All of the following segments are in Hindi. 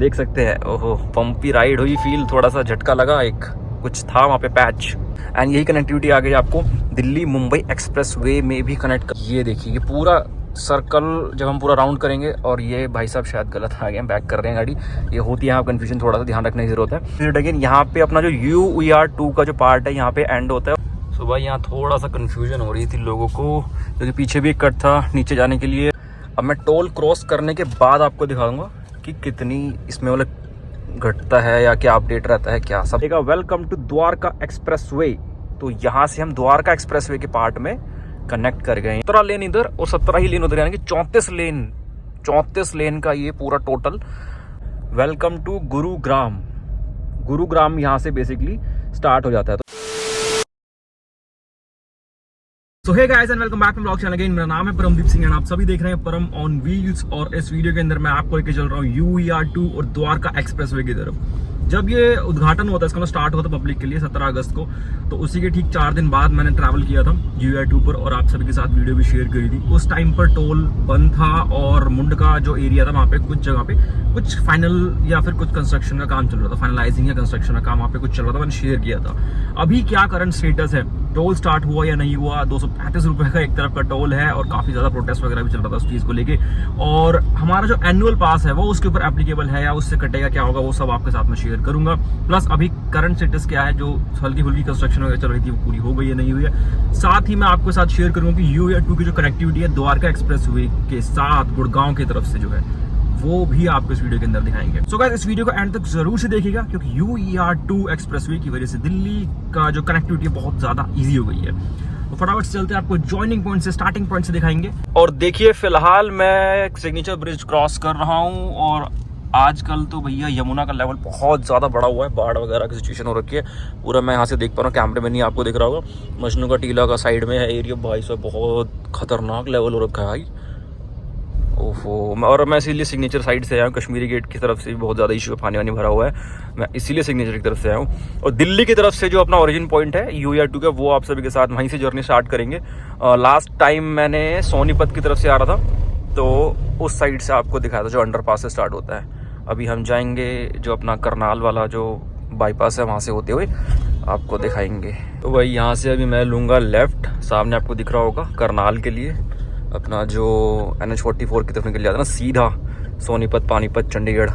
देख सकते हैं। ओहो, पंपी राइड हुई, फील थोड़ा सा झटका लगा, एक कुछ था वहाँ पे पैच। एंड यही कनेक्टिविटी आ गई आपको दिल्ली मुंबई एक्सप्रेस वे में भी कनेक्ट कर। ये देखिए, ये पूरा सर्कल जब हम पूरा राउंड करेंगे, और ये भाई साहब शायद गलत आ गए हैं, बैक कर रहे हैं गाड़ी। ये होती है यहाँ कंफ्यूजन, थोड़ा सा ध्यान रखने की जरूरत है। फिर अगेन यहाँ पे अपना जो UER2 का जो पार्ट है यहाँ पे एंड होता है। तो भाई यहाँ थोड़ा सा कंफ्यूजन हो रही थी लोगों को, क्योंकि पीछे भी एक कट था नीचे जाने के लिए। अब मैं टोल क्रॉस करने के बाद आपको दिखाऊंगा कि कितनी इसमें मतलब घटता है या क्या अपडेट रहता है, क्या सब। Welcome to Dwarka expressway. तो यहाँ से हम द्वारका एक्सप्रेस वे के पार्ट में कनेक्ट कर गए। 17 लेन इधर और 17 ही लेन उधर, यानी कि 34 लेन का ये पूरा टोटल। वेलकम टू गुरुग्राम यहाँ से बेसिकली स्टार्ट हो जाता है। So hey guys and welcome back to blog channel again. मेरा नाम है परमदीप सिंह एंड आप सभी देख रहे हैं परम ऑन व्हील्स। और इस वीडियो के अंदर मैं आपको लेके चल रहा हूँ UER2 और द्वारका एक्सप्रेसवे की तरफ। जब ये उद्घाटन होता है, इसका स्टार्ट होता है पब्लिक के लिए 17 अगस्त को, तो उसी के ठीक 4 दिन बाद मैंने ट्रैवल किया था UER2 पर और आप सभी के साथ वीडियो भी शेयर करी थी। उस टाइम पर टोल बंद था और मुंड का जो एरिया था वहाँ पे कुछ जगह पे कुछ फाइनल या फिर कुछ कंस्ट्रक्शन का काम चल रहा था, फाइनलाइजिंग या कंस्ट्रक्शन का काम वहाँ पे कुछ चल रहा था, मैंने शेयर किया था। अभी क्या करंट स्टेटस है, टोल स्टार्ट हुआ या नहीं हुआ? 235 रुपए का एक तरफ का टोल है और काफी ज्यादा प्रोटेस्ट वगैरह भी चल रहा था उस चीज को लेके। और हमारा जो एनुअल पास है वो उसके ऊपर एप्लीकेबल है या उससे कटेगा, क्या होगा, वो सब आपके साथ में शेयर करूंगा। प्लस अभी करंट स्टेटस क्या है, जो हल्की फुल्की कंस्ट्रक्शन वगैरह चल रही थी वो पूरी हो गई है नहीं हुई है। साथ ही मैं आपके साथ शेयर करूंगा कि UER2 की जो कनेक्टिविटी है द्वारका एक्सप्रेस वे के साथ गुड़गांव की तरफ से जो है वो भी आपको इस वीडियो के अंदर दिखाएंगे। सो गाइस, इस वीडियो को एंड तक जरूर से देखिएगा, क्योंकि UER2 एक्सप्रेसवे की वजह से दिल्ली का जो कनेक्टिविटी है बहुत ज्यादा इजी हो गई है। तो फटाफट से चलते हैं, आपको जॉइनिंग पॉइंट से, स्टार्टिंग पॉइंट से दिखाएंगे। और देखिए, फिलहाल मैं सिग्नेचर ब्रिज क्रॉस कर रहा हूँ और आजकल तो भैया यमुना का लेवल बहुत ज़्यादा बढ़ा हुआ है, बाढ़ वगैरह की सिचुएशन हो रखी है। पूरा मैं यहाँ से देख पा रहा हूँ, कैमरे में नहीं आपको दिख रहा होगा। मजनू का टीला का साइड में है एरिया, भाई साहब बहुत खतरनाक लेवल हो रखा है भाई। ओहो, और मैं इसीलिए सिग्नेचर साइड से आया हूँ। कश्मीरी गेट की तरफ से भी बहुत ज़्यादा इशू, पानी वानी भरा हुआ है, मैं इसीलिए सिग्नेचर की तरफ से आया हूँ। और दिल्ली की तरफ से जो अपना ओरिजिन पॉइंट है UER2 का, वो आप सभी के साथ वहीं से जर्नी स्टार्ट करेंगे। लास्ट टाइम मैंने सोनीपत की तरफ से आ रहा था, तो उस साइड से आपको दिखाया था जो अंडरपास से स्टार्ट होता है। अभी हम जाएंगे जो अपना करनाल वाला जो बाईपास है वहाँ से होते हुए आपको दिखाएंगे। तो भाई यहाँ से अभी मैं लूँगा लेफ्ट, सामने आपको दिख रहा होगा करनाल के लिए अपना जो NH44 की तरफ निकल जाता है ना सीधा सोनीपत, पानीपत, चंडीगढ़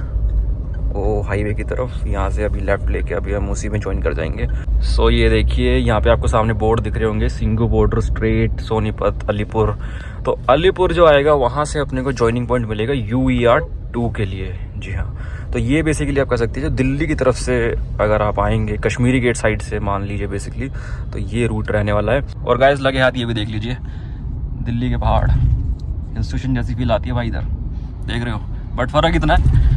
वो हाईवे की तरफ। यहाँ से अभी लेफ्ट लेके अभी हम उसी में ज्वाइन कर जाएंगे। सो ये देखिए, यहाँ पे आपको सामने बोर्ड दिख रहे होंगे, सिंगू बॉर्डर स्ट्रेट, सोनीपत, अलीपुर। तो अलीपुर जो आएगा वहाँ से अपने को ज्वाइनिंग पॉइंट मिलेगा UER2 के लिए। जी हाँ, तो ये बेसिकली आप कह सकते हैं जो दिल्ली की तरफ से अगर आप आएंगे कश्मीरी गेट साइड से मान लीजिए बेसिकली, तो ये रूट रहने वाला है। और गाइस लगे हाथ ये भी देख लीजिए, दिल्ली के पहाड़, इंस्टीट्यूशन जैसी फील आती है भाई इधर, देख रहे हो। बट फर्क इतना है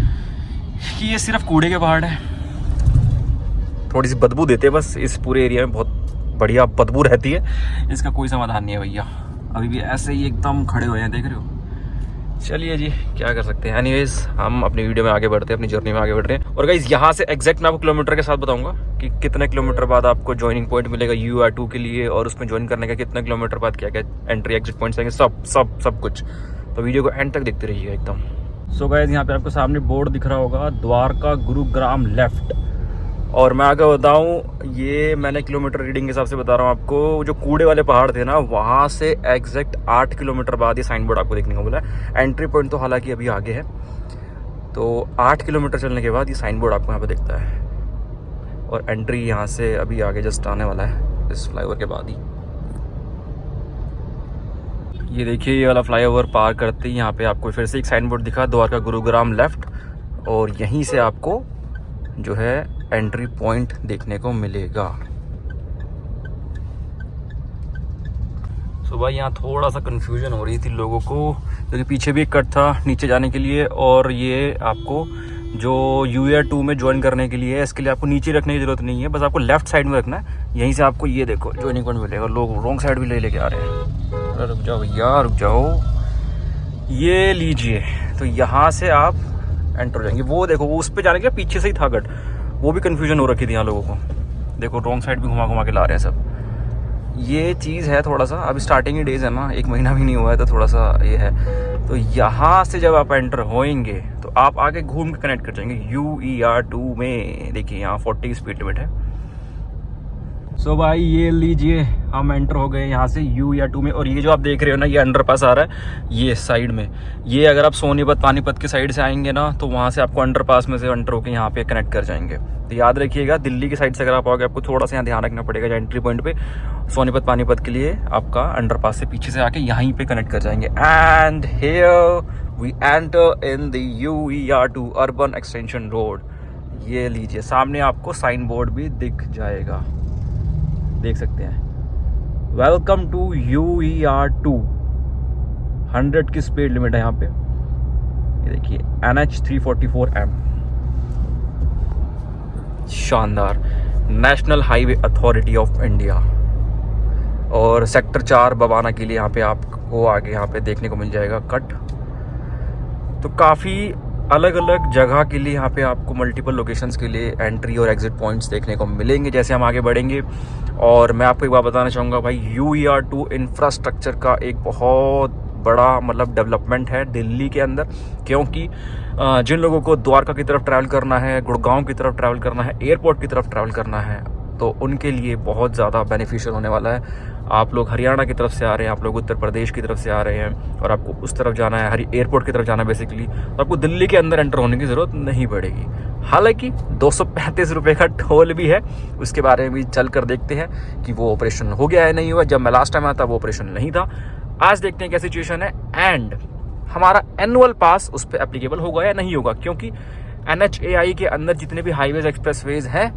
कि ये सिर्फ कूड़े के पहाड़ है, थोड़ी सी बदबू देते हैं बस। इस पूरे एरिया में बहुत बढ़िया बदबू रहती है, इसका कोई समाधान नहीं है भैया। अभी भी ऐसे ही एकदम खड़े हुए हैं, देख रहे हो। चलिए जी, क्या कर सकते हैं। एनीवेज, हम अपनी वीडियो में आगे बढ़ते हैं, अपनी जर्नी में आगे बढ़ रहे हैं। और गाइस, यहाँ से एग्जैक्ट मैं आपको किलोमीटर के साथ बताऊंगा कि कितने किलोमीटर बाद आपको ज्वाइनिंग पॉइंट मिलेगा UER2 के लिए, और उसमें ज्वाइन करने का कितने किलोमीटर बाद क्या क्या एंट्री एग्जिट पॉइंट्स आएंगे, सब कुछ। तो वीडियो को एंड तक देखते रहिएगा एकदम। सो गाइस, यहाँ पे आपको सामने बोर्ड दिख रहा होगा, द्वारका गुरुग्राम लेफ्ट। और मैं आगे बताऊँ, ये मैंने किलोमीटर रीडिंग के हिसाब से बता रहा हूँ आपको। जो कूड़े वाले पहाड़ थे ना, वहाँ से एग्जैक्ट 8 किलोमीटर बाद ये साइन बोर्ड आपको देखने को मिला है। एंट्री पॉइंट तो हालांकि अभी आगे है, तो 8 किलोमीटर चलने के बाद ये साइन बोर्ड आपको यहाँ पे दिखता है। और एंट्री यहाँ से अभी आगे जस्ट आने वाला है, इस फ्लाईओवर के बाद ही। ये देखिए, ये वाला फ्लाईओवर पार करते ही यहाँ पे आपको फिर से एक साइन बोर्ड दिखा, द्वारका गुरुग्राम लेफ्ट। और यहीं से आपको जो है एंट्री पॉइंट देखने को मिलेगा। तो भाई यहाँ थोड़ा सा कंफ्यूजन हो रही थी लोगों को, क्योंकि पीछे भी एक कट था नीचे जाने के लिए, और ये आपको जो UER2 में ज्वाइन करने के लिए है, इसके लिए आपको नीचे रखने की जरूरत नहीं है, बस आपको लेफ्ट साइड में रखना है। यहीं से आपको ये देखो ज्वाइनिंग पॉइंट मिलेगा। लोग रॉन्ग साइड भी लेके आ रहे हैं। अरे रुक जाओ भैया, रुक जाओ, ये लीजिए। तो यहाँ से आप एंटर हो जाएंगे। वो देखो, वो उस पर जाने के पीछे से ही था गट, वो भी कन्फ्यूजन हो रखी थी यहाँ लोगों को। देखो रॉन्ग साइड भी घुमा घुमा के ला रहे हैं सब। ये चीज़ है थोड़ा सा, अभी स्टार्टिंग ही डेज है ना, 1 महीना भी नहीं हुआ है, तो थोड़ा सा ये है। तो यहाँ से जब आप एंटर होएंगे तो आप आगे घूम के कनेक्ट कर जाएंगे UER2 में। देखिए यहाँ 40 की स्पीड लिमिट है। सो भाई ये लीजिए, हम एंटर हो गए यहाँ से UER2 में। और ये जो आप देख रहे हो ना, ये अंडरपास आ रहा है ये साइड में। ये अगर आप सोनीपत पानीपत की साइड से आएंगे ना, तो वहाँ से आपको अंडरपास में से एंटर होकर यहाँ पे कनेक्ट कर जाएंगे। तो याद रखिएगा, दिल्ली की साइड से अगर आप आओगे, आपको थोड़ा सा यहाँ ध्यान रखना पड़ेगा। एंट्री पॉइंट पे सोनीपत पानीपत के लिए आपका अंडरपास से पीछे से आके यहीं पे कनेक्ट कर जाएंगे। And here we enter in the UER2 urban extension road. ये लीजिए, सामने आपको साइन बोर्ड भी दिख जाएगा, देख सकते हैं, वेलकम टू UER2। 100 की स्पीड लिमिट है यहाँ पे। ये देखिए NH 344M, शानदार, national highway authority of India. और सेक्टर 4 बवाना के लिए यहाँ पे आपको आगे यहाँ पे देखने को मिल जाएगा कट। तो काफ़ी अलग अलग जगह के लिए यहाँ पे आपको मल्टीपल लोकेशंस के लिए एंट्री और एग्जिट पॉइंट्स देखने को मिलेंगे जैसे हम आगे बढ़ेंगे। और मैं आपको एक बात बताना चाहूँगा भाई, UER2 इंफ्रास्ट्रक्चर का एक बहुत बड़ा मतलब डेवलपमेंट है दिल्ली के अंदर। क्योंकि जिन लोगों को द्वारका की तरफ ट्रैवल करना है, गुड़गांव की तरफ ट्रैवल करना है, एयरपोर्ट की तरफ ट्रैवल करना है, तो उनके लिए बहुत ज़्यादा बेनिफिशियल होने वाला है। आप लोग हरियाणा की तरफ से आ रहे हैं, आप लोग उत्तर प्रदेश की तरफ से आ रहे हैं और आपको उस तरफ जाना है, एयरपोर्ट की तरफ जाना है बेसिकली, तो आपको दिल्ली के अंदर एंटर होने की ज़रूरत नहीं पड़ेगी। हालांकि 235 रुपये का टोल भी है, उसके बारे में भी चल कर देखते हैं कि वो ऑपरेशन हो गया है नहीं हुआ। जब मैं लास्ट टाइम आया था वो ऑपरेशन नहीं था। आज देखते हैं क्या सिचुएशन है एंड हमारा एनुअल पास उस पर एप्लीकेबल होगा या नहीं होगा। क्योंकि NHAI के अंदर जितने भी हाईवेज एक्सप्रेसवेज हैं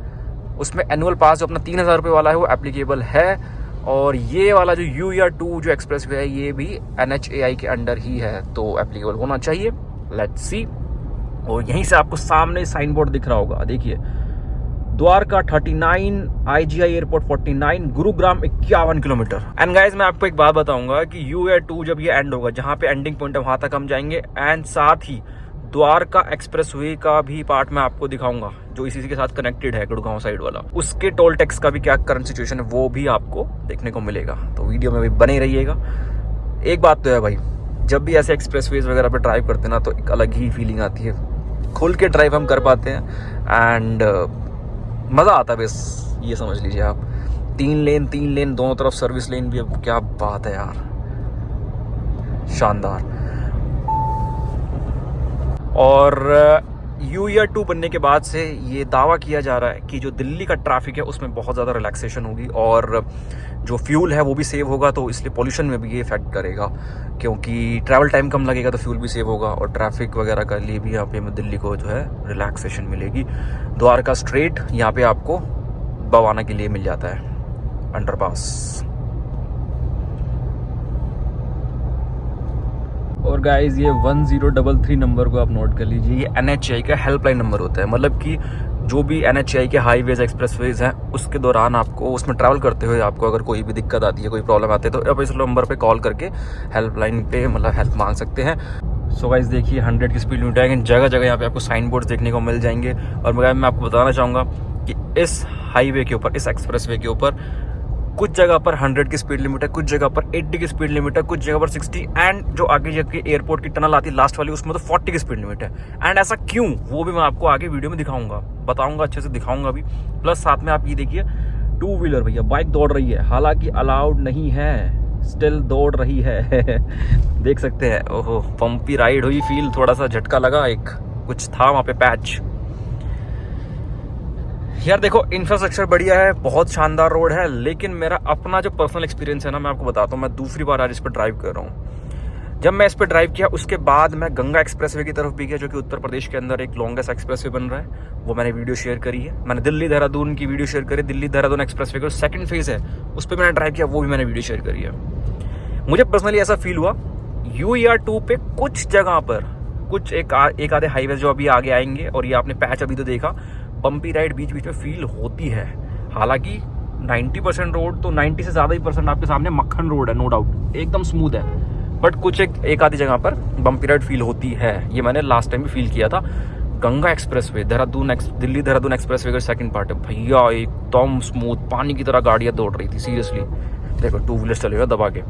उसमें एनुअल पास जो अपना 3000 रुपये वाला है वो एप्लीकेबल है। और ये वाला जो UER2 जो एक्सप्रेसवे है ये भी NHAI के अंडर ही है, तो एप्लीकेबल होना चाहिए। Let's see. और यहीं से आपको सामने साइन बोर्ड दिख रहा होगा, देखिए, Dwarka 39, IGI airport 49, Gurugram 51 kilometre. And guys मैं आपको एक बात बताऊंगा कि UER2 जब ये एंड होगा, जहाँ पे एंडिंग पॉइंट है वहां तक हम जाएंगे। एंड साथ ही द्वारका एक्सप्रेसवे का भी पार्ट मैं आपको दिखाऊंगा जो इसी के साथ कनेक्टेड है, गुड़गांव साइड वाला। उसके टोल टैक्स का भी क्या करंट सिचुएशन है वो भी आपको देखने को मिलेगा, तो वीडियो में भी बने रहिएगा। एक बात तो है भाई, जब भी ऐसे एक्सप्रेसवेज वगैरह पे ड्राइव करते हैं ना, तो एक अलग ही फीलिंग आती है। खुल के ड्राइव हम कर पाते हैं एंड मज़ा आता है, बस ये समझ लीजिए आप। 3 लेन दोनों तरफ सर्विस लेन भी, अब क्या बात है यार, शानदार। और UER2 बनने के बाद से ये दावा किया जा रहा है कि जो दिल्ली का ट्रैफिक है उसमें बहुत ज़्यादा रिलैक्सेशन होगी और जो फ्यूल है वो भी सेव होगा, तो इसलिए पॉल्यूशन में भी ये इफेक्ट करेगा। क्योंकि ट्रैवल टाइम कम लगेगा तो फ्यूल भी सेव होगा और ट्रैफिक वगैरह के लिए भी यहाँ पे दिल्ली को जो है रिलैक्सेशन मिलेगी। द्वारका स्ट्रेट यहाँ पे आपको बवाना के लिए मिल जाता है अंडरपास। और गाइज ये 1033 नंबर को आप नोट कर लीजिए, ये NHAI का हेल्पलाइन नंबर होता है। मतलब कि जो भी NHAI के हाईवेज एक्सप्रेसवेज हैं उसके दौरान आपको उसमें ट्रैवल करते हुए आपको अगर कोई भी दिक्कत आती है, कोई प्रॉब्लम आती है, तो आप इस नंबर पे कॉल करके हेल्पलाइन पे मतलब हेल्प मांग सकते हैं। सो गाइज देखिए 100 की स्पीड लिमिट है, जगह जगह यहाँ पे आपको साइन बोर्ड देखने को मिल जाएंगे। और मैं आपको बताना चाहूँगा कि इस हाईवे के ऊपर, इस एक्सप्रेसवे के ऊपर कुछ जगह पर 100 की स्पीड लिमिट है, कुछ जगह पर 80 की स्पीड लिमिट है, कुछ जगह पर 60 एंड जो आगे जाके एयरपोर्ट की टनल आती है लास्ट वाली उसमें तो 40 की स्पीड लिमिट है। एंड ऐसा क्यों, वो भी मैं आपको आगे वीडियो में दिखाऊंगा, बताऊंगा, अच्छे से दिखाऊंगा भी। प्लस साथ में आप ये देखिए 2 व्हीलर भैया बाइक दौड़ रही है, हालांकि अलाउड नहीं है, स्टिल दौड़ रही है देख सकते हैं। ओहो, पंपी राइड हुई, फील थोड़ा सा झटका लगा, एक कुछ था वहाँ पे पैच। यार देखो इंफ्रास्ट्रक्चर बढ़िया है, बहुत शानदार रोड है, लेकिन मेरा अपना जो पर्सनल एक्सपीरियंस है ना, मैं आपको बताता हूँ। मैं दूसरी बार आज इस पर ड्राइव कर रहा हूँ। जब मैं इस पर ड्राइव किया उसके बाद मैं गंगा एक्सप्रेसवे की तरफ भी गया, जो कि उत्तर प्रदेश के अंदर एक लॉन्गेस्ट एक्सप्रेसवे बन रहा है, वो मैंने वीडियो शेयर करी है। मैंने दिल्ली देहरादून की वीडियो शेयर करी, दिल्ली देहरादून एक्सप्रेसवे का सेकंड फेज है उस पर मैंने ड्राइव किया, वो भी मैंने वीडियो शेयर करी है। मुझे पर्सनली ऐसा फील हुआ UER2 पे कुछ जगह पर कुछ एक आधे हाईवे जो अभी आगे आएंगे, और ये आपने पैच अभी तो देखा, बम्पी राइड बीच बीच में फील होती है। हालांकि 90% रोड तो 90 से ज़्यादा ही परसेंट आपके सामने मक्खन रोड है, नो डाउट एकदम स्मूथ है, बट कुछ एक आधी जगह पर बम्पी राइड फील होती है। ये मैंने लास्ट टाइम भी फील किया था। गंगा एक्सप्रेसवे दिल्ली देहरादून एक्सप्रेसवे का सेकंड पार्ट है भैया, एकदम स्मूथ, पानी की तरह गाड़ियाँ दौड़ रही थी सीरियसली। देखो 2 व्हीलर्स चलेगा दबा के।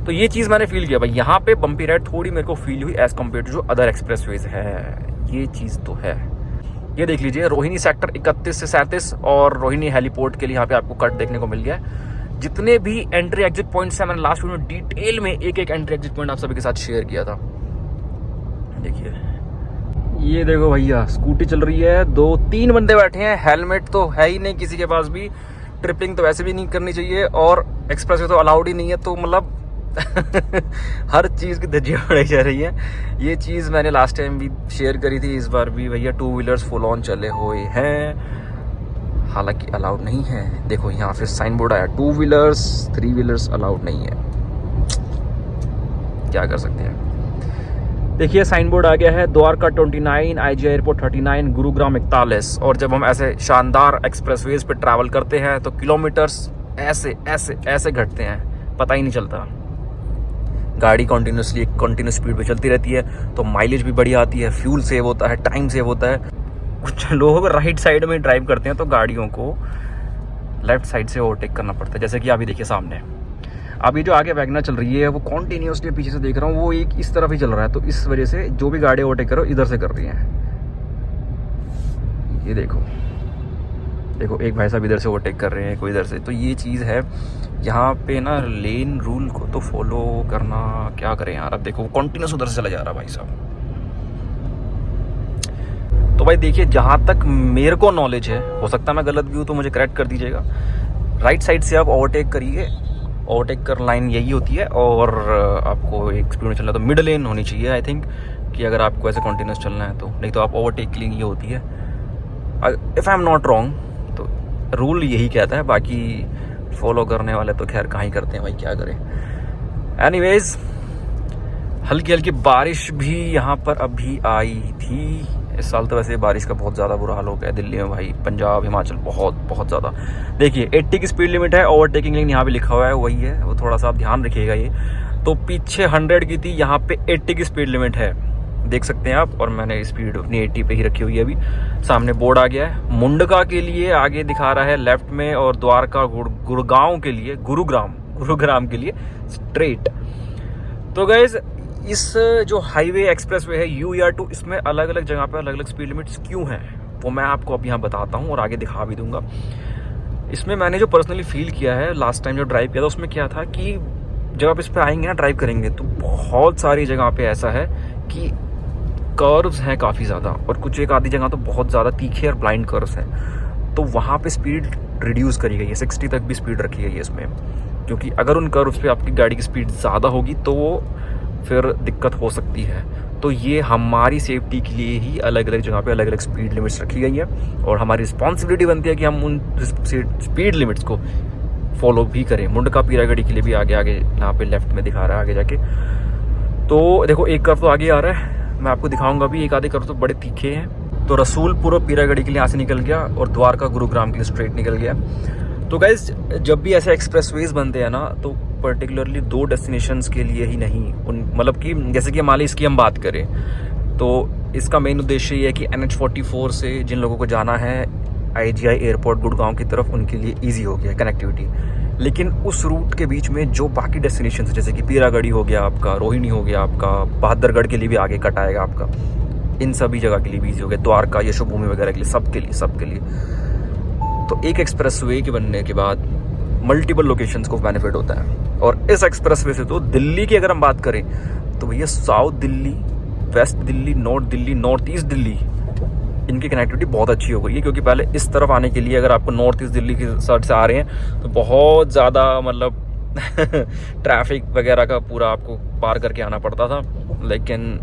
तो ये चीज़ मैंने फील किया भाई, यहाँ पे बम्पी राइड थोड़ी मेरे को फील हुई एज कम्पेयर टू जो अदर एक्सप्रेसवेज है, ये चीज़ तो है। ये देख लीजिए रोहिणी सेक्टर 31 से 37 और रोहिणी हेलीपोर्ट के लिए यहाँ पे आपको कट देखने को मिल गया है। जितने भी एंट्री एग्जिट पॉइंट्स हैं मैंने लास्ट वीडियो में डिटेल में एक एक एंट्री एग्जिट पॉइंट आप सभी के साथ शेयर किया था। देखिए ये देखो भैया स्कूटी चल रही है, 2-3 बंदे बैठे हैं, हेलमेट तो है ही नहीं किसी के पास भी, ट्रिपिंग तो वैसे भी नहीं करनी चाहिए और एक्सप्रेस वे तो अलाउड ही नहीं है, तो मतलब हर चीज़ की धज्जियाँ उड़ाई जा रही है। ये चीज़ मैंने लास्ट टाइम भी शेयर करी थी, इस बार भी भैया 2 व्हीलर्स फुल ऑन चले हुए हैं, हालांकि अलाउड नहीं है। देखो यहाँ फिर साइन बोर्ड आया 2 व्हीलर्स 3 व्हीलर्स अलाउड नहीं है, क्या कर सकते हैं। देखिए साइन बोर्ड आ गया है, द्वारका 29, IGI एयरपोर्ट 39, गुरुग्राम 41। और जब हम ऐसे शानदार एक्सप्रेसवेज पे ट्रैवल करते हैं तो किलोमीटर्स ऐसे ऐसे ऐसे घटते हैं, पता ही नहीं चलता। गाड़ी कंटिन्यूसली एक कंटिन्यूस स्पीड पे चलती रहती है तो माइलेज भी बढ़िया आती है, फ्यूल सेव होता है, टाइम सेव होता है। कुछ लोग राइट साइड में ड्राइव करते हैं तो गाड़ियों को लेफ्ट साइड से ओवरटेक करना पड़ता है, जैसे कि अभी देखिए सामने अभी जो आगे वैगनर चल रही है वो कॉन्टिन्यूसली पीछे से देख रहा हूँ, वो एक इस तरफ ही चल रहा है, तो इस वजह से जो भी गाड़ी ओवरटेक करो इधर से कर रही है। ये देखो देखो एक भाई साहब इधर से ओवरटेक कर रहे हैं, कोई इधर से। तो ये चीज़ है यहाँ पे ना, लेन रूल को तो फॉलो करना, क्या करें यार। अब देखो कॉन्टिन्यूस उधर से चला जा रहा है भाई साहब। तो भाई देखिए जहाँ तक मेरे को नॉलेज है, हो सकता है मैं गलत भी हूँ तो मुझे करेक्ट कर दीजिएगा, राइट साइड से आप ओवरटेक करिए, ओवरटेक कर लाइन यही होती है। और आपको एक स्पीड में चलना तो मिड लेन होनी चाहिए आई थिंक, कि अगर आपको ऐसे कंटिन्यूस चलना है तो, नहीं तो आप ओवरटेक के लिए ये होती है, if I am not wrong. तो रूल यही कहता है, बाकी फॉलो करने वाले तो खैर कहाँ ही करते हैं भाई, क्या करें। एनीवेज हल्की हल्की बारिश भी यहाँ पर अभी आई थी। इस साल तो वैसे बारिश का बहुत ज़्यादा बुरा हाल हो गया है दिल्ली में भाई, पंजाब हिमाचल बहुत बहुत ज़्यादा। देखिए 80 की स्पीड लिमिट है, ओवरटेकिंग लेकिन यहाँ पे लिखा हुआ है वही है, वो थोड़ा सा आप ध्यान रखिएगा। ये तो पीछे 100 की थी, यहाँ पे 80 की स्पीड लिमिट है, देख सकते हैं आप। और मैंने स्पीड अपनी 80 पे ही रखी हुई है। अभी सामने बोर्ड आ गया है, मुंडका के लिए आगे दिखा रहा है लेफ्ट में, और द्वारका गुड़गांव के लिए, गुरुग्राम के लिए स्ट्रेट। तो गाइज इस जो हाईवे एक्सप्रेस वे है UER2, इसमें अलग अलग जगह पे अलग अलग स्पीड लिमिट्स क्यों हैं वो मैं आपको अब यहाँ बताता हूँ और आगे दिखा भी दूंगा। इसमें मैंने जो पर्सनली फील किया है, लास्ट टाइम जो ड्राइव किया था उसमें क्या था कि जब आप इस पर आएंगे ना ड्राइव करेंगे, तो बहुत सारी जगह पे ऐसा है कि कर्व्स हैं काफ़ी ज़्यादा, और कुछ एक आधी जगह तो बहुत ज़्यादा तीखे और ब्लाइंड कर्व्स हैं। तो वहाँ पे स्पीड रिड्यूस करी गई है, 60 तक भी स्पीड रखी गई है इसमें, क्योंकि अगर उन कर्व्स पे आपकी गाड़ी की स्पीड ज़्यादा होगी तो वो फिर दिक्कत हो सकती है। तो ये हमारी सेफ्टी के लिए ही अलग अलग जगह पे अलग अलग स्पीड लिमिट्स रखी गई है, और हमारी रिस्पॉन्सिबिलिटी बनती है कि हम उन स्पीड लिमिट्स को फॉलो भी करें। मुंडका पीरागढ़ी के लिए भी आगे आगे यहाँ पे लेफ्ट में दिखा रहा है आगे जाके। तो देखो एक कर्व तो आगे आ रहा है, मैं आपको दिखाऊंगा भी, एक आधे कर्व तो बड़े तीखे हैं। तो रसूलपुर पीरागढ़ी के लिए यहाँ से निकल गया, और द्वारका गुरुग्राम के लिए स्ट्रेट निकल गया। तो गाइज जब भी ऐसे एक्सप्रेसवेज बनते हैं ना, तो पर्टिकुलरली 2 डेस्टिनेशंस के लिए ही नहीं, उन मतलब कि जैसे कि मान ली इसकी हम बात करें तो इसका मेन उद्देश्य ये है कि NH44 से जिन लोगों को जाना है IGI एयरपोर्ट गुड़गांव की तरफ, उनके लिए ईजी हो गया कनेक्टिविटी। लेकिन उस रूट के बीच में जो बाकी डेस्टिनेशन जैसे कि पीरागढ़ी हो गया आपका, रोहिणी हो गया आपका, बहादुरगढ़ के लिए भी आगे कट आएगा आपका, इन सभी जगह के लिए भी ईजी हो गया, द्वारका यशोभूमि वगैरह के लिए, सबके लिए। तो एक एक्सप्रेसवे के बनने के बाद मल्टीपल लोकेशंस को बेनिफिट होता है। और इस एक्सप्रेसवे से तो दिल्ली की अगर हम बात करें तो भैया south Delhi, west Delhi, north Delhi, north east Delhi, इनकी कनेक्टिविटी बहुत अच्छी हो गई है। क्योंकि पहले इस तरफ आने के लिए अगर आपको नॉर्थ ईस्ट दिल्ली की साइड से आ रहे हैं तो बहुत ज़्यादा मतलब ट्रैफिक वगैरह का पूरा आपको पार करके आना पड़ता था, लेकिन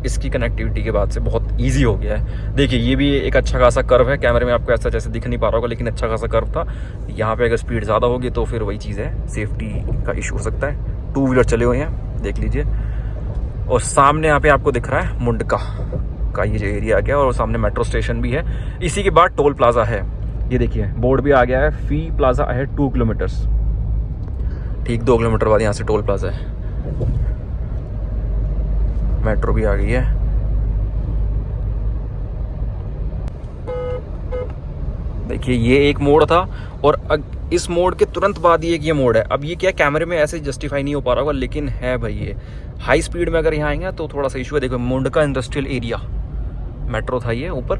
इसकी कनेक्टिविटी के बाद से बहुत इजी हो गया है। देखिए ये भी एक अच्छा खासा कर्व है, कैमरे में आपको ऐसा जैसे दिख नहीं पा रहा होगा, लेकिन अच्छा खासा कर्व था। यहाँ पे अगर स्पीड ज़्यादा होगी तो फिर वही चीज़ है, सेफ्टी का इशू हो सकता है। 2 व्हीलर चले हुए हैं देख लीजिए, और सामने यहाँ पे आपको दिख रहा है मुंडका का ये जो एरिया आ गया, और सामने मेट्रो स्टेशन भी है। इसी के बाद टोल प्लाजा है, ये देखिए बोर्ड भी आ गया है, फी प्लाजा है 2 किलोमीटर्स, ठीक 2 किलोमीटर बाद यहाँ से टोल प्लाजा है। मेट्रो भी आ गई है। देखिए ये एक मोड़ था, और इस मोड के तुरंत बाद ये मोड है। अब ये क्या कैमरे में ऐसे जस्टिफाई नहीं हो पा रहा होगा, लेकिन है भाई ये हाई स्पीड में अगर यहाँ आएंगे तो थोड़ा सा इशू है। देखो मुंडका इंडस्ट्रियल एरिया मेट्रो था ये ऊपर,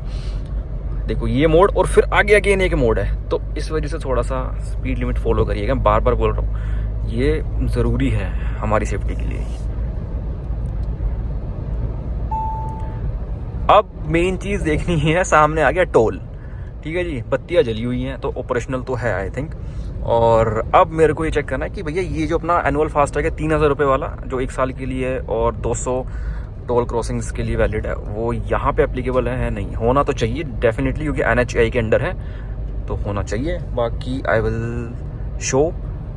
देखो ये मोड और फिर आगे अगेन एक मोड है, तो इस वजह से थोड़ा सा स्पीड लिमिट फॉलो करिएगा। बार बार बोल रहा हूँ, ये ज़रूरी है हमारी सेफ्टी के लिए। अब मेन चीज़ देखनी है, सामने आ गया टोल, ठीक है जी, बत्तियाँ जली हुई हैं तो ऑपरेशनल तो है आई थिंक। और अब मेरे को ये चेक करना है कि भैया ये जो अपना एनुअल फास्टैग है 3000 रुपये वाला जो 1 साल के लिए है और 200 टोल क्रॉसिंग्स के लिए वैलिड है, वो यहाँ पे एप्लीकेबल है नहीं। होना तो चाहिए डेफिनेटली, क्योंकि NHAI के अंडर है तो होना चाहिए। बाकी आई विल शो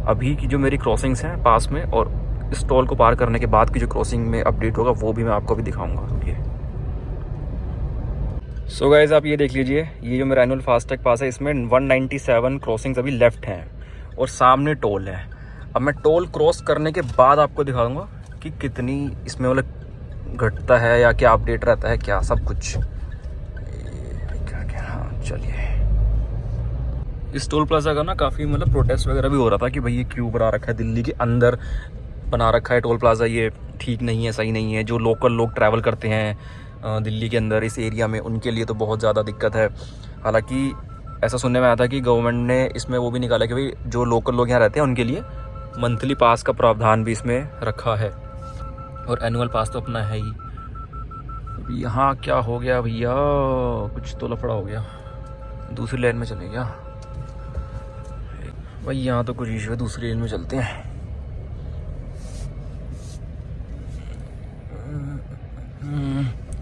अभी की जो मेरी क्रॉसिंग्स हैं पास में, और इस टोल को पार करने के बाद की जो क्रॉसिंग में अपडेट होगा वो भी मैं आपको भी दिखाऊँगा। ये सो गाइज आप ये देख लीजिए, ये जो मेरा एनुअल फास्टैग पास है इसमें 197 क्रॉसिंग्स अभी लेफ्ट हैं और सामने टोल है। अब मैं टोल क्रॉस करने के बाद आपको दिखाऊंगा कि कितनी इसमें मतलब घटता है या क्या अपडेट रहता है, क्या सब कुछ क्या क्या। हाँ चलिए, इस टोल प्लाजा का ना काफ़ी मतलब प्रोटेस्ट वगैरह भी हो रहा था कि भाई ये क्यों बना रखा है, दिल्ली के अंदर बना रखा है टोल प्लाजा, ये ठीक नहीं है, सही नहीं है। जो लोकल लोग ट्रैवल करते हैं दिल्ली के अंदर इस एरिया में, उनके लिए तो बहुत ज़्यादा दिक्कत है। हालांकि ऐसा सुनने में आया था कि गवर्नमेंट ने इसमें वो भी निकाला कि भाई जो लोकल लोग यहाँ रहते हैं उनके लिए मंथली पास का प्रावधान भी इसमें रखा है, और एनुअल पास तो अपना है ही। यहाँ क्या हो गया भैया, कुछ तो लफड़ा हो गया, दूसरी लाइन में चले गया भाई। यहाँ तो कुछ इशू है, दूसरी लाइन में चलते हैं।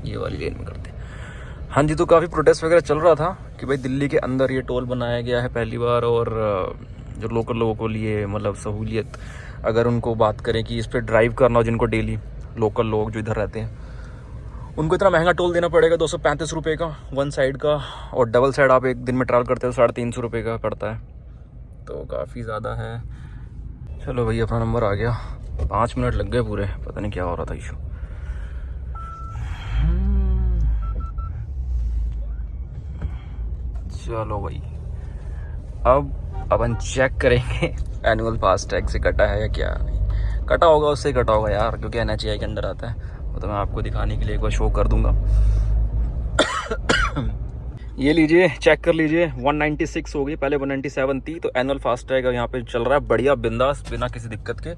ये वाली लेन में करते हैं। हाँ जी, तो काफ़ी प्रोटेस्ट वगैरह चल रहा था कि भाई दिल्ली के अंदर ये टोल बनाया गया है पहली बार, और जो लोकल लोगों को लिए मतलब सहूलियत, अगर उनको बात करें कि इस पर ड्राइव करना हो, जिनको डेली लोकल लोग जो इधर रहते हैं उनको इतना महंगा टोल देना पड़ेगा 235 रुपये का 1 साइड का, और डबल साइड आप एक दिन में ट्रैवल करते हो 350 रुपये का पड़ता है, तो काफ़ी ज़्यादा है। चलो भाई अपना नंबर आ गया, 5 मिनट लग गए पूरे, पता नहीं क्या हो रहा था इशू। चलो भाई, अब अपन चेक करेंगे एनुअल फास्टैग से कटा है या क्या नहीं। कटा होगा, उससे कटा होगा यार, क्योंकि NHAI के अंडर आता है, वो तो मैं आपको दिखाने के लिए एक बार शो कर दूंगा। ये लीजिए, चेक कर लीजिए, 196 हो गई, पहले 197 थी, तो एनुअल फास्टैग यहाँ पे चल रहा है बढ़िया बिंदास, बिना किसी दिक्कत के।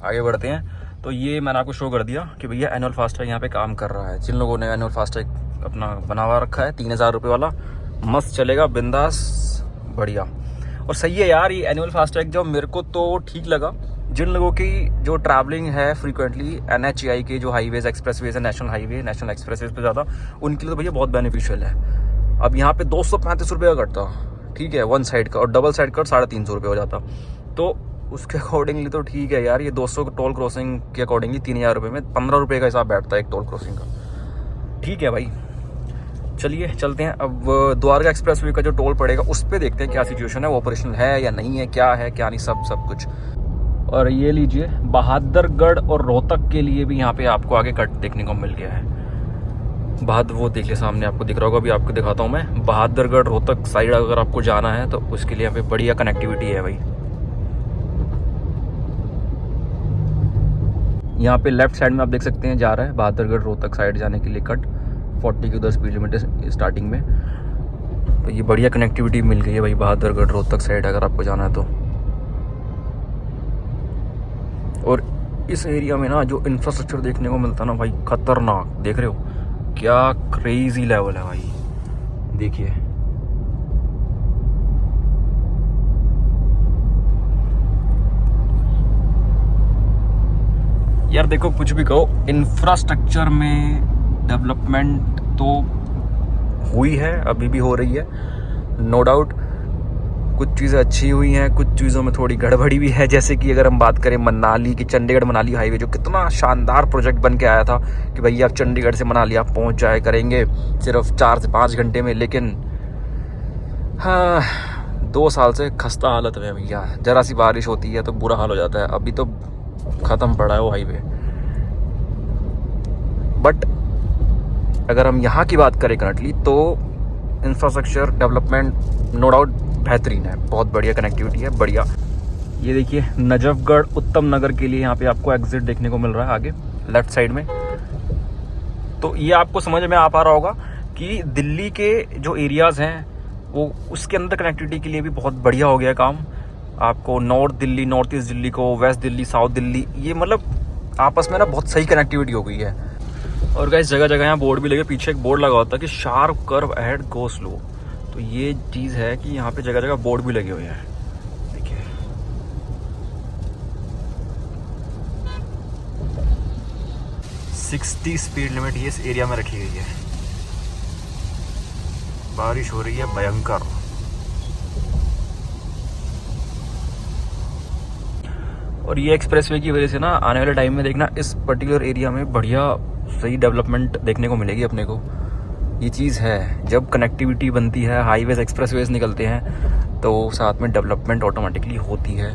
आगे बढ़ते हैं, तो ये मैंने आपको शो कर दिया कि भैया एनुअल फास्टैग यहाँ पे काम कर रहा है। जिन लोगों ने एनुअल फास्टैग अपना बना हुआ रखा है 3000 रुपये वाला, मस्त चलेगा बिंदास, बढ़िया और सही है यार। ये एनुअल फास्टैग जो मेरे को तो ठीक लगा, जिन लोगों की जो ट्रैवलिंग है फ्रीक्वेंटली NHAI के जो हाईवेज एक्सप्रेसवेज है, नेशनल हाईवे नेशनल एक्सप्रेसवेज पे ज़्यादा, उनके लिए तो भैया बहुत बेनिफिशियल है। अब यहाँ पे 235 रुपये का कटता, ठीक है 1 साइड का, और डबल साइड का 350 रुपये हो जाता, तो उसके अकॉर्डिंगली तो ठीक है यार। ये 200 टोल क्रॉसिंग के अकॉर्डिंगली 3000 रुपये में 15 रुपये का हिसाब बैठता है एक टोल क्रॉसिंग का, ठीक है भाई। चलिए चलते हैं अब द्वारका एक्सप्रेसवे का जो टोल पड़ेगा उस पर देखते हैं क्या सिचुएशन है, वो ऑपरेशनल है या नहीं है, क्या है क्या नहीं, सब कुछ। और ये लीजिए, बहादुरगढ़ और रोहतक के लिए भी यहाँ पे आपको आगे कट देखने को मिल गया है। वो देख लिया सामने, आपको दिख रहा होगा, अभी आपको दिखाता हूँ मैं। बहादुरगढ़ रोहतक साइड अगर आपको जाना है तो उसके लिए यहाँ पे बढ़िया कनेक्टिविटी है भाई। यहाँ पे लेफ्ट साइड में आप देख सकते हैं जा रहा है बहादुरगढ़ रोहतक साइड जाने के लिए कट, 40 की उधर स्पीड लिमिट है स्टार्टिंग में, तो ये बढ़िया कनेक्टिविटी मिल गई है भाई बहादुरगढ़ रोहतक साइड अगर आपको जाना है तो। और इस एरिया में ना जो इंफ्रास्ट्रक्चर देखने को मिलता है ना भाई, खतरनाक, देख रहे हो क्या क्रेजी लेवल है भाई, देखिए। यार देखो, कुछ भी कहो, इंफ्रास्ट्रक्चर में डेवलपमेंट तो हुई है, अभी भी हो रही है, नो डाउट। कुछ चीज़ें अच्छी हुई हैं, कुछ चीज़ों में थोड़ी गड़बड़ी भी है। जैसे कि अगर हम बात करें मनाली की, चंडीगढ़ मनाली हाईवे जो कितना शानदार प्रोजेक्ट बन के आया था कि भैया आप चंडीगढ़ से मनाली आप पहुंच जाए करेंगे सिर्फ 4 से 5 घंटे में, लेकिन हाँ 2 साल से खस्ता हालत है भैया। ज़रा सी बारिश होती है तो बुरा हाल हो जाता है। अभी तो ख़त्म पड़ा है वो हाईवे, बट अगर हम यहाँ की बात करें करंटली तो इंफ्रास्ट्रक्चर डेवलपमेंट नो डाउट बेहतरीन है, बहुत बढ़िया कनेक्टिविटी है, बढ़िया। ये देखिए नजफगढ़ उत्तम नगर के लिए यहाँ पे आपको एग्जिट देखने को मिल रहा है आगे लेफ्ट साइड में। तो ये आपको समझ में आ पा रहा होगा कि दिल्ली के जो एरियाज़ हैं वो उसके अंदर कनेक्टिविटी के लिए भी बहुत बढ़िया हो गया काम। आपको north Delhi, north east Delhi को, वेस्ट दिल्ली, साउथ दिल्ली, ये मतलब आपस में ना बहुत सही कनेक्टिविटी हो गई है। और गाइस जगह जगह यहाँ बोर्ड भी लगे, पीछे एक बोर्ड लगा होता है कि sharp curve ahead go slow. तो ये चीज़ है कि यहाँ पे जगह जगह बोर्ड भी लगे हुए हैं, देखिए। $60 स्पीड लिमिट ये इस एरिया में रखी गई है। बारिश हो रही है भयंकर। और ये एक्सप्रेसवे की वजह से ना आने वाले टाइम में देखना इस पर्टिकुलर एरिया में बढ़िया सही डेवलपमेंट देखने को मिलेगी अपने को। ये चीज़ है, जब कनेक्टिविटी बनती है, हाईवेज एक्सप्रेसवेज निकलते हैं तो साथ में डेवलपमेंट ऑटोमेटिकली होती है।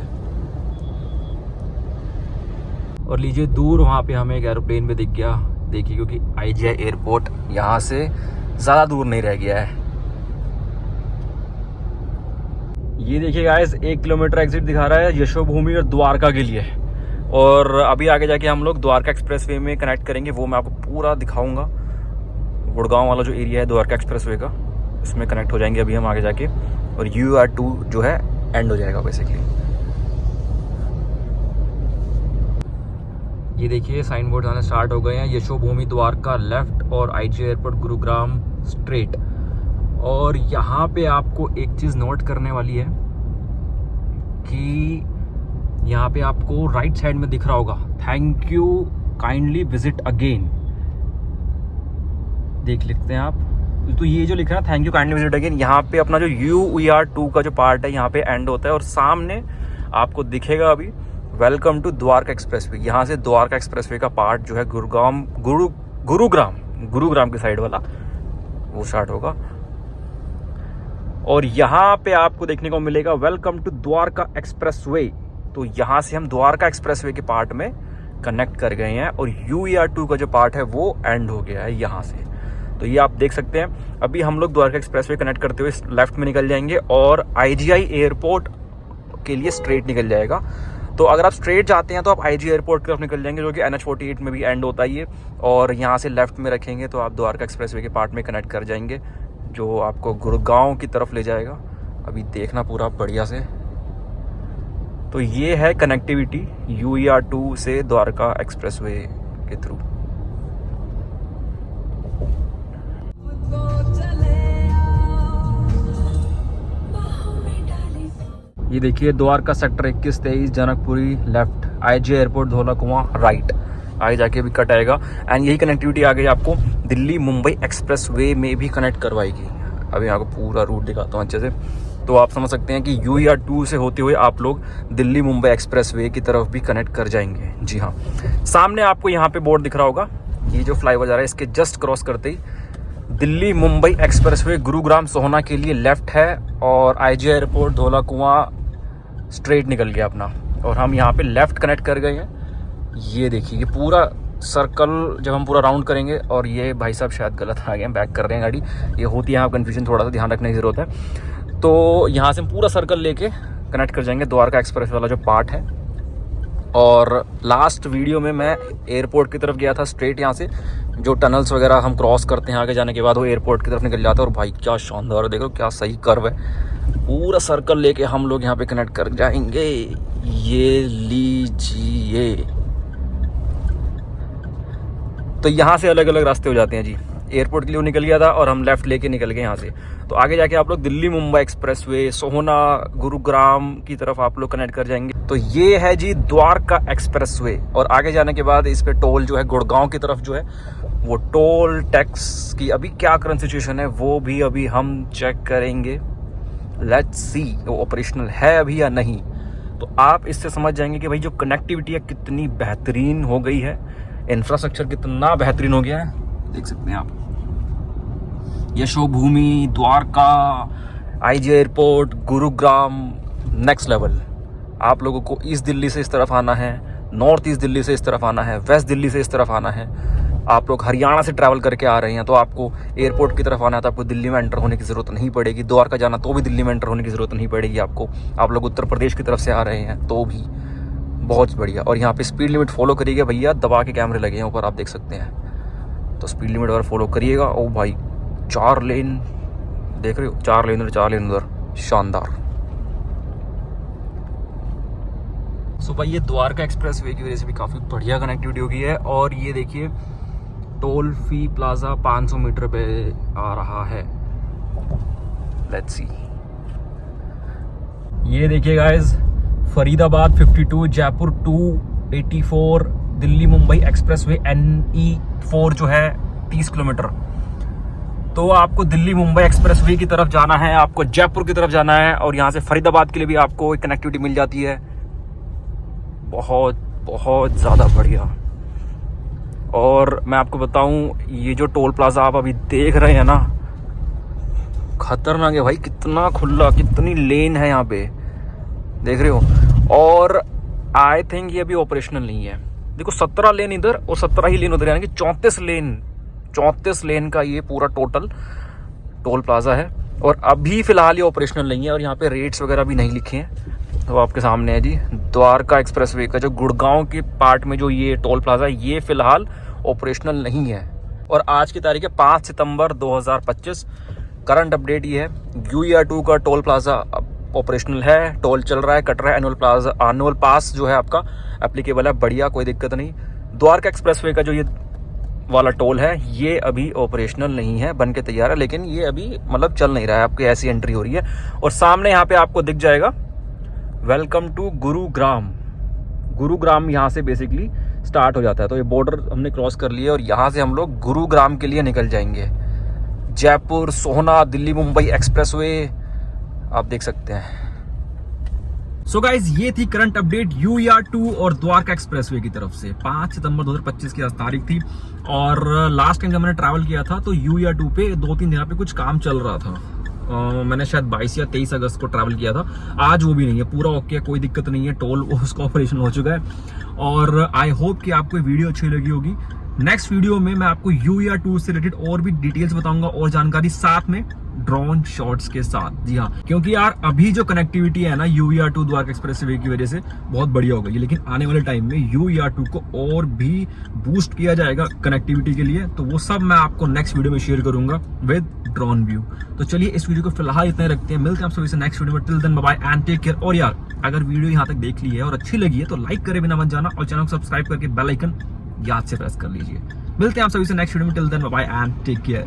और लीजिए दूर वहाँ पे हमें एक एरोप्लेन भी दिख गया, देखिए, क्योंकि IGI एयरपोर्ट यहाँ से ज़्यादा दूर नहीं रह गया है। ये देखिए गाइस 1 किलोमीटर एग्जिट दिखा रहा है यशोभूमि और द्वारका के लिए। और अभी आगे जाके हम लोग द्वारका एक्सप्रेसवे में कनेक्ट करेंगे, वो मैं आपको पूरा दिखाऊंगा। गुड़गांव वाला जो एरिया है द्वारका एक्सप्रेसवे का, इसमें कनेक्ट हो जाएंगे अभी हम आगे जाके। और UR2 जो है एंड हो जाएगा बेसिकली। ये देखिए साइन बोर्ड आने स्टार्ट हो गए हैं, यशोभूमि द्वारका लेफ्ट और IGI एयरपोर्ट गुरुग्राम स्ट्रेट। और यहाँ पे आपको एक चीज़ नोट करने वाली है कि यहाँ पे आपको राइट साइड में दिख रहा होगा thank you kindly visit again, देख लेते हैं आप। तो ये जो लिखा है thank you kindly visit again, यहाँ पे अपना जो UR2 का जो पार्ट है यहाँ पे एंड होता है। और सामने आपको दिखेगा अभी वेलकम टू द्वारका एक्सप्रेसवे। यहाँ से द्वारका एक्सप्रेसवे का पार्ट जो है गुरुग्राम की साइड वाला वो स्टार्ट होगा। और यहाँ पे आपको देखने को मिलेगा वेलकम टू द्वारका एक्सप्रेसवे। तो यहाँ से हम द्वारका एक्सप्रेसवे के पार्ट में कनेक्ट कर गए हैं और UR2 का जो पार्ट है वो एंड हो गया है यहाँ से। तो ये आप देख सकते हैं। अभी हम लोग द्वारका एक्सप्रेसवे कनेक्ट करते हुए लेफ्ट में निकल जाएंगे और IGI एयरपोर्ट के लिए स्ट्रेट निकल जाएगा। तो अगर आप स्ट्रेट जाते हैं तो आप IGI एयरपोर्ट की तरफ निकल जाएंगे, जो कि NH48 में भी एंड होता है ये। और यहाँ से लेफ्ट में रखेंगे तो आप द्वारका एक्सप्रेसवे के पार्ट में कनेक्ट कर जाएंगे, जो आपको गुड़गांव की तरफ ले जाएगा। अभी देखना पूरा बढ़िया से। तो ये है कनेक्टिविटी UR2 से द्वारका एक्सप्रेसवे के थ्रू। ये देखिए Dwarka sector 21-23 Janakpuri left, IGI airport Dhaula कुआं राइट, आगे जाके भी कट आएगा। एंड यही कनेक्टिविटी आगे आपको दिल्ली मुंबई एक्सप्रेसवे में भी कनेक्ट करवाएगी। अभी आपको पूरा रूट दिखाता हूँ अच्छे से, तो आप समझ सकते हैं कि UR2 से होते हुए आप लोग दिल्ली मुंबई एक्सप्रेसवे की तरफ भी कनेक्ट कर जाएंगे। जी हाँ, सामने आपको यहाँ पे बोर्ड दिख रहा होगा, ये जो फ्लाईओवर जा रहा है इसके जस्ट क्रॉस करते ही दिल्ली मुंबई एक्सप्रेसवे गुरुग्राम सोहना के लिए लेफ्ट है और IGI एयरपोर्ट धौला कुआं स्ट्रेट निकल गया अपना। और हम यहाँ पे लेफ्ट कनेक्ट कर गए हैं। ये देखिए ये पूरा सर्कल जब हम पूरा राउंड करेंगे, और ये भाई साहब शायद गलत आ गए हैं, बैक कर रहे हैं गाड़ी, ये होती है यहाँ कन्फ्यूजन, थोड़ा सा ध्यान रखने की ज़रूरत है। तो यहाँ से हम पूरा सर्कल लेके कनेक्ट कर जाएंगे द्वारका एक्सप्रेस वाला जो पार्ट है। और लास्ट वीडियो में मैं एयरपोर्ट की तरफ गया था स्ट्रेट, यहाँ से जो टनल्स वगैरह हम क्रॉस करते हैं आगे जाने के बाद वो एयरपोर्ट की तरफ निकल जाता है। और भाई क्या शानदार है, देखो क्या सही कर्व है। पूरा सर्कल लेके हम लोग यहाँ पे कनेक्ट कर जाएंगे। ये लीजिए, तो यहाँ से अलग अलग रास्ते हो जाते हैं जी। एयरपोर्ट के लिए निकल गया था और हम लेफ्ट लेके निकल गए यहाँ से। तो आगे जाके आप लोग दिल्ली मुंबई एक्सप्रेसवे, सोहना, गुरुग्राम की तरफ आप लोग कनेक्ट कर जाएंगे। तो ये है जी द्वारका एक्सप्रेसवे। और आगे जाने के बाद इस पे टोल जो है गुड़गांव की तरफ जो है वो टोल टैक्स की अभी क्या करंट सिचुएशन है वो भी अभी हम चेक करेंगे। लेट्स सी वो ऑपरेशनल है अभी या नहीं। तो आप इससे समझ जाएंगे कि भाई जो कनेक्टिविटी है कितनी बेहतरीन हो गई है, इंफ्रास्ट्रक्चर कितना बेहतरीन हो गया है, देख सकते हैं आप। Yashobhoomi, Dwarka, IGI airport, Gurugram, next level. आप लोगों को ईस्ट दिल्ली से इस तरफ आना है, नॉर्थ ईस्ट दिल्ली से इस तरफ आना है, वेस्ट दिल्ली से इस तरफ आना है, आप लोग हरियाणा से ट्रैवल करके आ रहे हैं तो आपको एयरपोर्ट की तरफ आना है तो आपको दिल्ली में एंटर होने की ज़रूरत नहीं पड़ेगी। द्वारका जाना तो भी दिल्ली में एंटर होने की ज़रूरत नहीं पड़ेगी आपको। आप लोग उत्तर प्रदेश की तरफ से आ रहे हैं तो भी बहुत बढ़िया। और यहाँ पे स्पीड लिमिट फॉलो करिएगा भैया, दबा के कैमरे लगे हैं ऊपर, आप देख सकते हैं। तो स्पीड लिमिट अगर फॉलो करिएगा। ओ भाई 4 लेन देख रहे हो, 4 लेन उधर 4 लेन उधर, शानदार। सो भाई ये द्वारका एक्सप्रेस वे की वजह से भी काफ़ी बढ़िया कनेक्टिविटी हो गई है। और ये देखिए टोल फी प्लाजा 500 मीटर पे आ रहा है। Let's see. ये देखिए guys, Faridabad 52, Jaipur 284, Delhi Mumbai expressway NE4 जो है 30 किलोमीटर। तो आपको दिल्ली मुंबई एक्सप्रेसवे की तरफ जाना है, आपको जयपुर की तरफ जाना है और यहाँ से फरीदाबाद के लिए भी आपको एक कनेक्टिविटी मिल जाती है। बहुत बहुत ज़्यादा बढ़िया। और मैं आपको बताऊं, ये जो टोल प्लाजा आप अभी देख रहे हैं ना, खतरनाक है भाई। कितना खुला, कितनी लेन है यहाँ पे, देख रहे हो। और आई थिंक ये अभी ऑपरेशनल नहीं है। देखो 17 लेन इधर और 17 ही लेन उधर, यानी कि 34 लेन का ये पूरा टोटल टोल प्लाजा है। और अभी फिलहाल ये ऑपरेशनल नहीं है और यहाँ पे रेट्स वगैरह भी नहीं लिखे हैं। तो आपके सामने है जी द्वारका एक्सप्रेसवे का जो गुड़गांव के पार्ट में जो ये टोल प्लाजा है, ये फिलहाल ऑपरेशनल नहीं है। और आज की तारीख है 5 सितंबर 2025। करंट अपडेट ये है, UER2 का टोल प्लाजा ऑपरेशनल है, टोल चल रहा है, कट रहा है। एनुअल पास जो है आपका एप्लीकेबल है, बढ़िया, कोई दिक्कत नहीं। द्वारका एक्सप्रेसवे का जो ये वाला टोल है ये अभी ऑपरेशनल नहीं है, बन के तैयार है, लेकिन ये अभी मतलब चल नहीं रहा है, आपकी ऐसी एंट्री हो रही है। और सामने यहाँ पे आपको दिख जाएगा वेलकम टू गुरुग्राम यहाँ से बेसिकली स्टार्ट हो जाता है। तो ये बॉर्डर हमने क्रॉस कर लिया और यहाँ से हम लोग गुरुग्राम के लिए निकल जाएंगे। जयपुर, सोहना, दिल्ली मुंबई एक्सप्रेसवे आप देख सकते हैं। सो गाइज, ये थी करंट अपडेट UER2 और द्वारका एक्सप्रेसवे की तरफ से। 5 सितंबर 2025 की आज तारीख थी। और लास्ट टाइम जब मैंने ट्रैवल किया था तो UER2 पे 2-3 जगह पे कुछ काम चल रहा था। मैंने शायद 22 या 23 अगस्त को ट्रैवल किया था। आज वो भी नहीं है, पूरा ओके है, कोई दिक्कत नहीं है, टोल उसका ऑपरेशन हो चुका है। और आई होप कि आपको वीडियो अच्छी लगी होगी। नेक्स्ट वीडियो में मैं आपको UER2 से रिलेटेड और भी डिटेल्स बताऊंगा और जानकारी, साथ में ड्रोन शॉट्स के साथ। जी हाँ, क्योंकि यार अभी जो कनेक्टिविटी है ना UER2 द्वारका एक्सप्रेसवे की वजह से बहुत बढ़िया हो गई है, लेकिन आने वाले टाइम में UER2 को और भी बूस्ट किया जाएगा कनेक्टिविटी के लिए। तो वो सब मैं आपको नेक्स्ट वीडियो में शेयर करूंगा विद ड्रोन व्यू। तो चलिए इस वीडियो को फिलहाल इतना रखते हैं, मिलते हैं आप सभी से नेक्स्ट वीडियो में। Till then bye bye and take care. और यार अगर वीडियो यहाँ तक देख ली है और अच्छी लगी है तो लाइक करे बिना मत जाना और चैनल को सब्सक्राइब करके बेल आइकन याद से प्रेस कर लीजिए। मिलते हैं आप सभी से नेक्स्ट वीडियो में। Till then bye bye and take care.